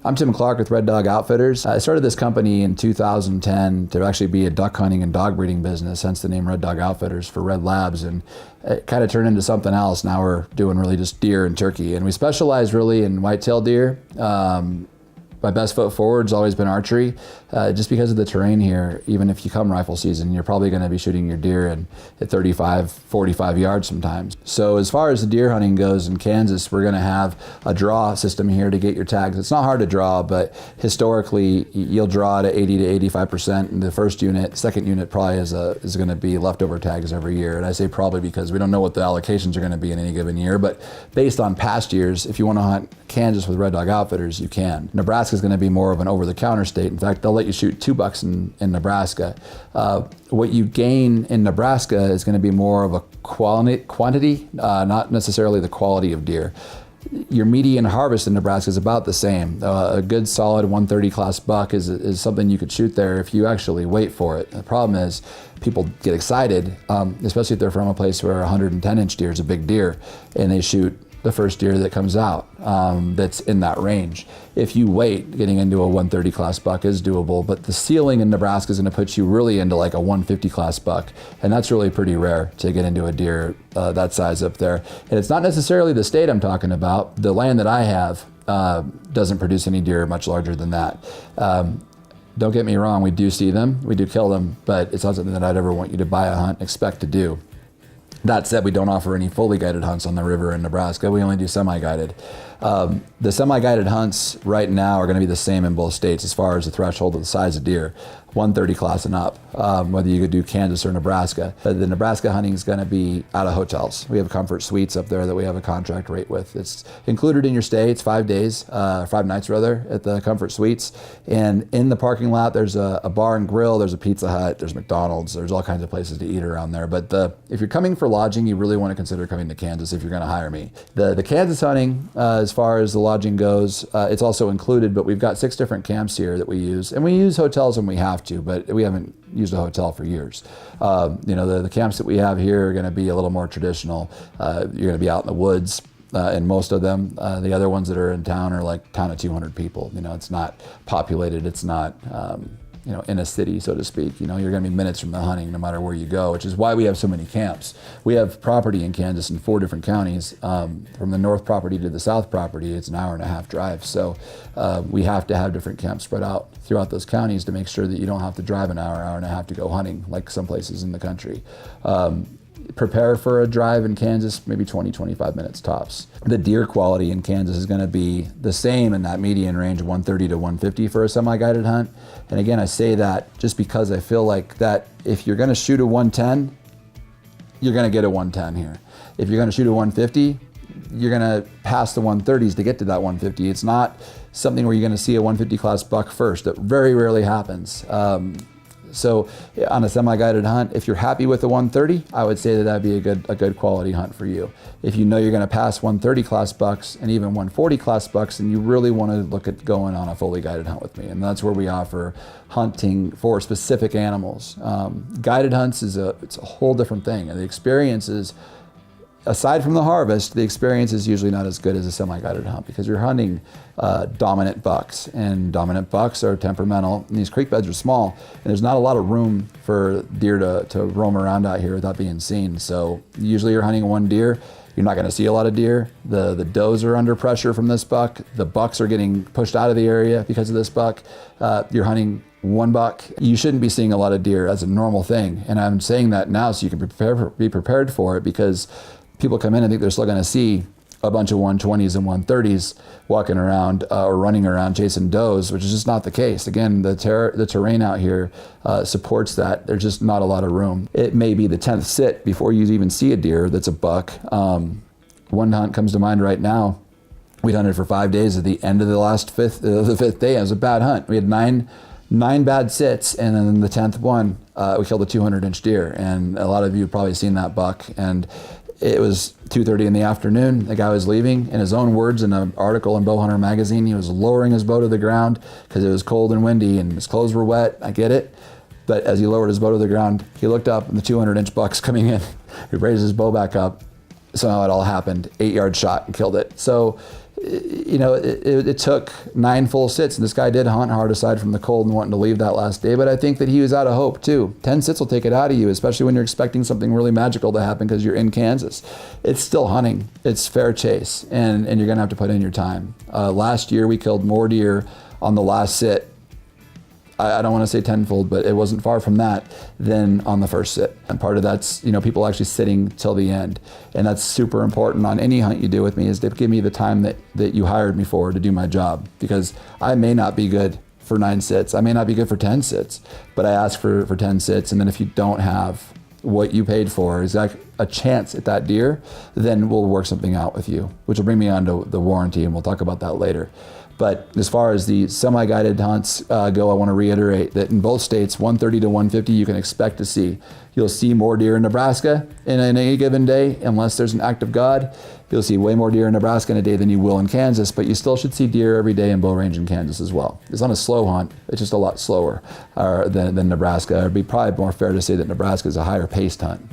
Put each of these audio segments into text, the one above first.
I'm Tim Clark with Red Dog Outfitters. I started this company in 2010 to actually be a duck hunting and dog breeding business, hence the name Red Dog Outfitters for Red Labs, and it kind of turned into something else. Now we're doing really just deer and turkey, and we specialize really in whitetail deer. My best foot forward's always been archery, just because of the terrain here. Even if you come rifle season, you're probably going to be shooting your deer at 35, 45 yards sometimes. So as far as the deer hunting goes in Kansas, we're going to have a draw system here to get your tags. It's not hard to draw, but historically you'll draw at 80 to 85% in the first unit. Second unit probably is going to be leftover tags every year. And I say probably because we don't know what the allocations are going to be in any given year, but based on past years, if you want to hunt Kansas with Red Dog Outfitters, you can. Nebraska is going to be more of an over-the-counter state. In fact, they'll let you shoot 2 bucks in Nebraska. What you gain in Nebraska is going to be more of a quantity, not necessarily the quality of deer. Your median harvest in Nebraska is about the same. A good solid 130 class buck is something you could shoot there if you actually wait for it. The problem is people get excited, especially if they're from a place where 110-inch deer is a big deer, and they shoot the first deer that comes out that's in that range. If you wait, getting into a 130 class buck is doable, but the ceiling in Nebraska is going to put you really into like a 150 class buck, and that's really pretty rare to get into a deer that size up there. And it's not necessarily the state I'm talking about. The land that I have doesn't produce any deer much larger than that. Don't get me wrong, we do see them, we do kill them, but it's not something that I'd ever want you to buy a hunt and expect to do. That said, we don't offer any fully guided hunts on the river in Nebraska. We only do semi-guided. The semi-guided hunts right now are going to be the same in both states as far as the threshold of the size of deer, 130 class and up, whether you could do Kansas or Nebraska. But the Nebraska hunting is going to be out of hotels. We have comfort suites up there that we have a contract rate with. It's included in your stay. It's 5 days, 5 nights rather, at the comfort suites. And in the parking lot, there's a bar and grill, there's a Pizza Hut, there's McDonald's, there's all kinds of places to eat around there. But if you're coming for lodging, you really want to consider coming to Kansas if you're going to hire me. The Kansas hunting, as far as the lodging goes, it's also included, but we've got 6 different camps here that we use. And we use hotels when we have to, but we haven't used a hotel for years. The camps that we have here are going to be a little more traditional. You're going to be out in the woods in most of them. The other ones that are in town are like town of 200 people. It's not populated. It's not in a city, so to speak. You're going to be minutes from the hunting no matter where you go, which is why we have so many camps. We have property in Kansas in 4 different counties. From the north property to the south property, it's an hour-and-a-half drive. So we have to have different camps spread out throughout those counties to make sure that you don't have to drive an hour and a half to go hunting like some places in the country. Prepare for a drive in Kansas, maybe 20, 25 minutes tops. The deer quality in Kansas is going to be the same in that median range of 130 to 150 for a semi-guided hunt. And again, I say that just because I feel like that if you're going to shoot a 110, you're going to get a 110 here. If you're going to shoot a 150, you're going to pass the 130s to get to that 150. It's not something where you're going to see a 150 class buck first. That very rarely happens. So on a semi-guided hunt, if you're happy with the 130, I would say that that'd be a good quality hunt for you. If you know you're going to pass 130 class bucks and even 140 class bucks, then you really want to look at going on a fully guided hunt with me. And that's where we offer hunting for specific animals. Guided hunts it's a whole different thing. And the experience is, aside from the harvest, the experience is usually not as good as a semi-guided hunt because you're hunting dominant bucks, and dominant bucks are temperamental, and these creek beds are small, and there's not a lot of room for deer to roam around out here without being seen. So usually you're hunting one deer, you're not going to see a lot of deer. The does are under pressure from this buck. The bucks are getting pushed out of the area because of this buck. You're hunting one buck. You shouldn't be seeing a lot of deer as a normal thing, and I'm saying that now so you can be prepared for it, because people come in and think they're still going to see a bunch of 120s and 130s walking around or running around chasing does, which is just not the case. Again, the terrain out here supports that. There's just not a lot of room. It may be the 10th sit before you even see a deer that's a buck. One hunt comes to mind right now. We'd hunted for 5 days. At the end of the fifth day, it was a bad hunt. We had nine bad sits, and then the 10th one, we killed a 200-inch deer. And a lot of you have probably seen that buck. And it was 2:30 in the afternoon. The guy was leaving. In his own words, in an article in Bowhunter magazine, he was lowering his bow to the ground because it was cold and windy and his clothes were wet. I get it. But as he lowered his bow to the ground, he looked up and the 200-inch buck's coming in. He raised his bow back up. Somehow it all happened. 8-yard shot and killed it. So it took 9 full sits, and this guy did hunt hard aside from the cold and wanting to leave that last day, but I think that he was out of hope too. 10 sits will take it out of you, especially when you're expecting something really magical to happen because you're in Kansas. It's still hunting. It's fair chase, and you're gonna have to put in your time. Last year we killed more deer on the last sit. I don't want to say tenfold, but it wasn't far from that than on the first sit. And part of that's, people actually sitting till the end. And that's super important on any hunt you do with me, is to give me the time that you hired me for to do my job. Because I may not be good for 9 sits. I may not be good for 10 sits, but I ask for 10 sits. And then if you don't have what you paid for, is like a chance at that deer, then we'll work something out with you, which will bring me on to the warranty, and we'll talk about that later. But as far as the semi-guided hunts go, I want to reiterate that in both states, 130 to 150, you can expect to see. You'll see more deer in Nebraska in any given day, unless there's an act of God. You'll see way more deer in Nebraska in a day than you will in Kansas, but you still should see deer every day in bow range in Kansas as well. It's not a slow hunt, it's just a lot slower than Nebraska. It'd be probably more fair to say that Nebraska is a higher paced hunt.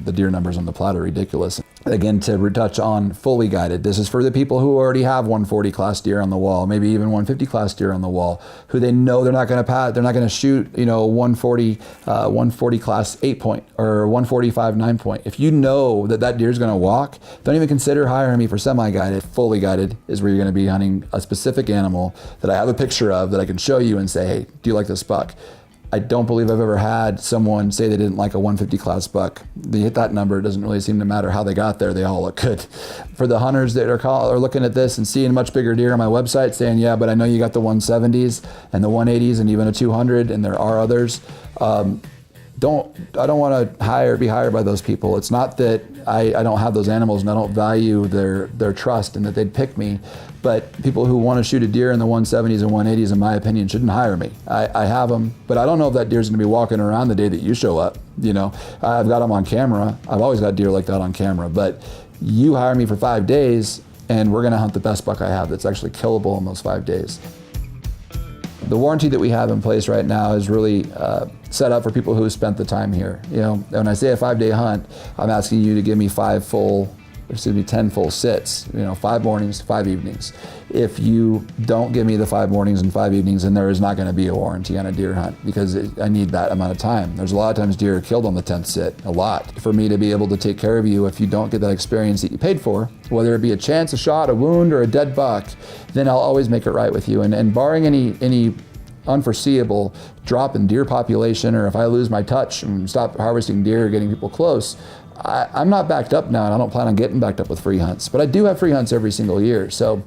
The deer numbers on the Platte are ridiculous. Again, to retouch on fully guided, this is for the people who already have 140 class deer on the wall, maybe even 150 class deer on the wall, who they know they're not going to pass, they're not going to shoot, 140 class 8 point or 145 9 point. If you know that deer is going to walk, don't even consider hiring me for semi-guided. Fully guided is where you're going to be hunting a specific animal that I have a picture of that I can show you and say, hey, do you like this buck? I don't believe I've ever had someone say they didn't like a 150 class buck. They hit that number, it doesn't really seem to matter how they got there, they all look good. For the hunters that are looking at this and seeing much bigger deer on my website saying, yeah, but I know you got the 170s and the 180s and even a 200, and there are others. I don't want to be hired by those people. It's not that I don't have those animals and I don't value their trust and that they'd pick me, but people who want to shoot a deer in the 170s and 180s, in my opinion, shouldn't hire me. I have them, but I don't know if that deer's going to be walking around the day that you show up. I've got them on camera. I've always got deer like that on camera, but you hire me for 5 days and we're going to hunt the best buck I have that's actually killable in those 5 days. The warranty that we have in place right now is really set up for people who have spent the time here. When I say a 5-day hunt, I'm asking you to give me 10 full sits, 5 mornings, 5 evenings. If you don't give me the 5 mornings and 5 evenings, then there is not going to be a warranty on a deer hunt, because I need that amount of time. There's a lot of times deer are killed on the 10th sit, a lot. For me to be able to take care of you, if you don't get that experience that you paid for, whether it be a chance, a shot, a wound, or a dead buck, then I'll always make it right with you. And barring any unforeseeable drop in deer population, or if I lose my touch and stop harvesting deer or getting people close, I'm not backed up now, and I don't plan on getting backed up with free hunts. But I do have free hunts every single year. So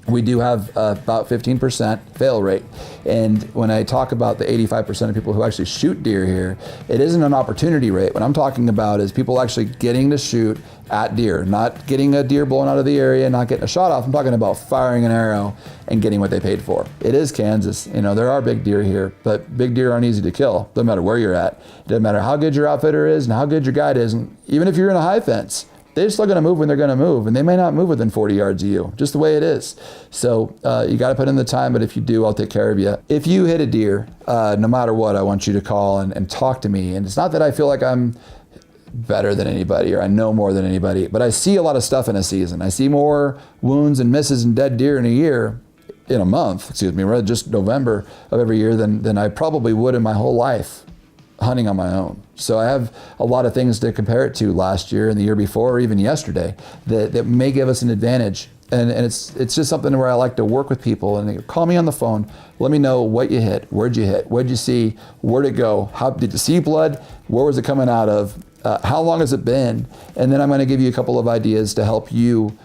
we do have about 15% fail rate. And when I talk about the 85% of people who actually shoot deer here, it isn't an opportunity rate. What I'm talking about is people actually getting to shoot at deer, not getting a deer blown out of the area, not getting a shot off. I'm talking about firing an arrow and getting what they paid for. It is Kansas. There are big deer here, but big deer aren't easy to kill. Doesn't matter where you're at. It doesn't matter how good your outfitter is and how good your guide is. And even if you're in a high fence, they're still going to move when they're going to move, and they may not move within 40 yards of you, just the way it is. So you got to put in the time, but if you do, I'll take care of you. If you hit a deer, no matter what, I want you to call and talk to me. And it's not that I feel like I'm better than anybody or I know more than anybody, but I see a lot of stuff in a season. I see more wounds and misses and dead deer in a month, just November of every year than I probably would in my whole life hunting on my own. So I have a lot of things to compare it to last year and the year before, or even yesterday, that may give us an advantage. And it's just something where I like to work with people, and they call me on the phone, let me know what you hit, where'd you hit, what'd you see, where'd it go, how did you see blood, where was it coming out of, how long has it been? And then I'm going to give you a couple of ideas to help you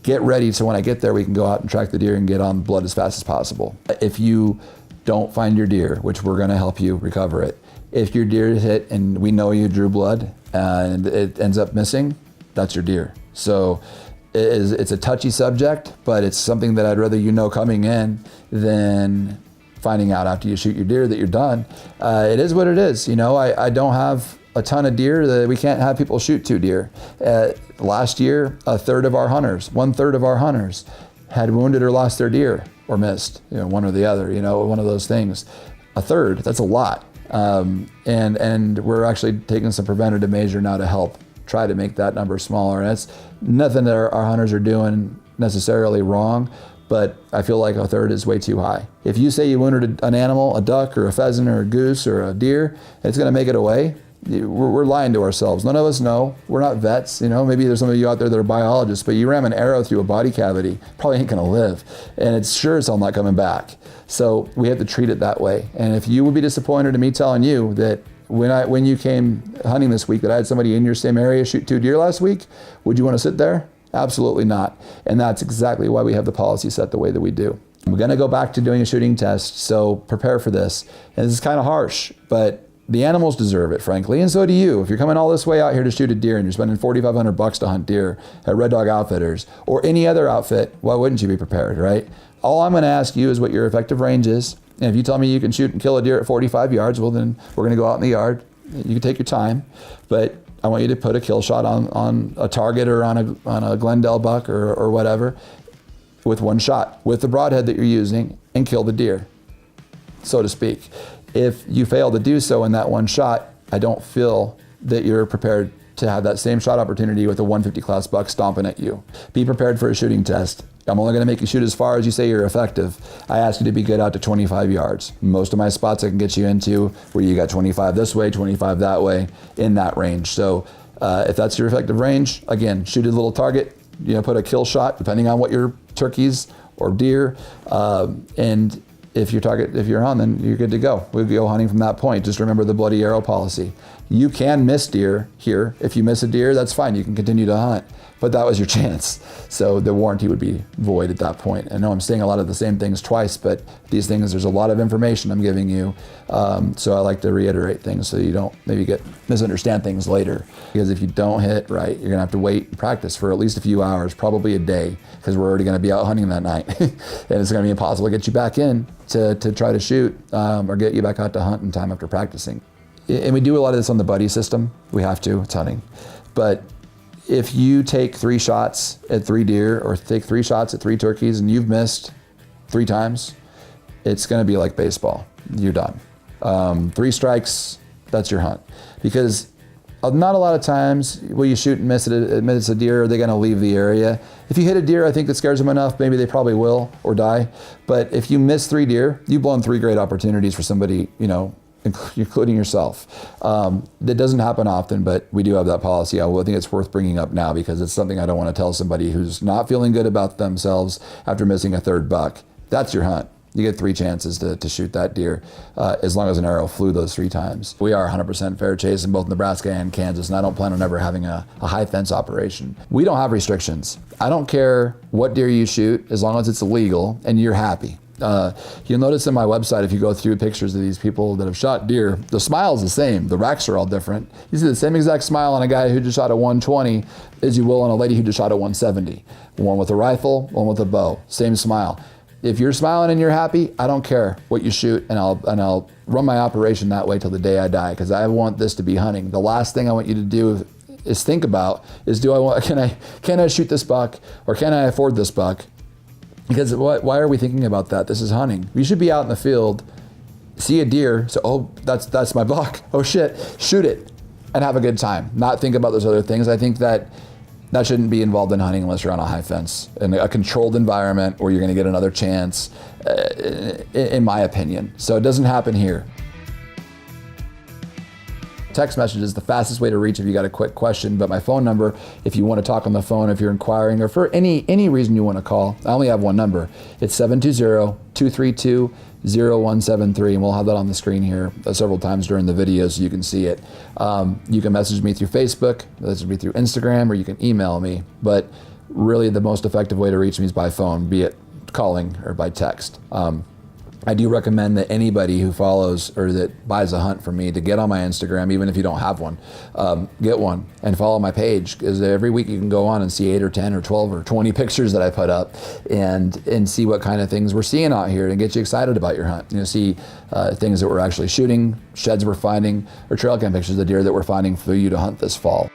get ready so when I get there we can go out and track the deer and get on blood as fast as possible. If you don't find your deer, which we're going to help you recover it, if your deer is hit and we know you drew blood and it ends up missing, that's your deer. So it's a touchy subject, but it's something that I'd rather coming in than finding out after you shoot your deer that you're done. It is what it is. I don't have a ton of deer that we can't have people shoot 2 deer. Last year, 1/3 of our hunters had wounded or lost their deer or missed, one or the other, one of those things. 1/3, that's a lot. And we're actually taking some preventative measure now to help try to make that number smaller. And that's nothing that our hunters are doing necessarily wrong, but I feel like a third is way too high. If you say you wounded an animal, a duck or a pheasant or a goose or a deer, it's gonna make it away, we're lying to ourselves. None of us know. We're not vets. Maybe there's some of you out there that are biologists, but you ram an arrow through a body cavity, probably ain't gonna live. And it's sure as hell not coming back. So we have to treat it that way. And if you would be disappointed in me telling you that when you came hunting this week that I had somebody in your same area shoot 2 deer last week, would you want to sit there? Absolutely not. And that's exactly why we have the policy set the way that we do. We're gonna go back to doing a shooting test, so prepare for this. And this is kind of harsh, but the animals deserve it, frankly, and so do you. If you're coming all this way out here to shoot a deer and you're spending $4,500 to hunt deer at Red Dog Outfitters or any other outfit, why wouldn't you be prepared, right? All I'm gonna ask you is what your effective range is. And if you tell me you can shoot and kill a deer at 45 yards, well then we're gonna go out in the yard. You can take your time, but I want you to put a kill shot on a target or on a Glendale buck or whatever with one shot, with the broadhead that you're using, and kill the deer, so to speak. If you fail to do so in that one shot, I don't feel that you're prepared to have that same shot opportunity with a 150 class buck stomping at you. Be prepared for a shooting test. I'm only gonna make you shoot as far as you say you're effective. I ask you to be good out to 25 yards. Most of my spots I can get you into where you got 25 this way, 25 that way, in that range. So if that's your effective range, again, shoot a little target, put a kill shot, depending on what your turkeys or deer, and if you're on, then you're good to go. We'll go hunting from that point. Just remember the bloody arrow policy. You can miss deer here. If you miss a deer, that's fine. You can continue to hunt, but that was your chance. So the warranty would be void at that point. I know I'm saying a lot of the same things twice, but these things, there's a lot of information I'm giving you. So I like to reiterate things so you don't maybe misunderstand things later. Because if you don't hit right, you're gonna have to wait and practice for at least a few hours, probably a day, because we're already gonna be out hunting that night. And it's gonna be impossible to get you back in to try to shoot or get you back out to hunt in time after practicing. And we do a lot of this on the buddy system. We have to, it's hunting. But if you take 3 shots at 3 deer or take 3 shots at 3 turkeys and you've missed 3 times, it's gonna be like baseball. You're done. 3 strikes, that's your hunt. Because not a lot of times will you shoot and miss it, admit it's a deer, are they gonna leave the area? If you hit a deer, I think that scares them enough, maybe they probably will or die. But if you miss 3 deer, you've blown 3 great opportunities for somebody, including yourself. That doesn't happen often, but we do have that policy. I think it's worth bringing up now because it's something I don't want to tell somebody who's not feeling good about themselves after missing a 3rd buck. That's your hunt. You get 3 chances to shoot that deer as long as an arrow flew those 3 times. We are 100% fair chase in both Nebraska and Kansas, and I don't plan on ever having a high fence operation. We don't have restrictions. I don't care what deer you shoot as long as it's legal and you're happy. You'll notice in my website, if you go through pictures of these people that have shot deer, the smile is the same. The racks are all different. You see the same exact smile on a guy who just shot a 120 as you will on a lady who just shot a 170. One with a rifle, one with a bow, same smile. If you're smiling and you're happy, I don't care what you shoot, and I'll run my operation that way till the day I die, because I want this to be hunting. The last thing I want you to do is think about is can I shoot this buck, or can I afford this buck? Because why are we thinking about that? This is hunting. We should be out in the field, see a deer, so oh, that's my buck. Oh shit, shoot it, and have a good time. Not think about those other things. I think that shouldn't be involved in hunting unless you're on a high fence, in a controlled environment where you're gonna get another chance, in my opinion. So it doesn't happen here. Text message is the fastest way to reach if you got a quick question, but my phone number, if you want to talk on the phone, if you're inquiring, or for any reason you want to call, I only have one number. It's 720-232-0173, and we'll have that on the screen here several times during the video so you can see it. You can message me through Facebook, message me through Instagram, or you can email me, but really the most effective way to reach me is by phone, be it calling or by text. I do recommend that anybody who follows or that buys a hunt from me to get on my Instagram, even if you don't have one, get one and follow my page, because every week you can go on and see 8 or 10 or 12 or 20 pictures that I put up and see what kind of things we're seeing out here and get you excited about your hunt. See things that we're actually shooting, sheds we're finding, or trail cam pictures of the deer that we're finding for you to hunt this fall.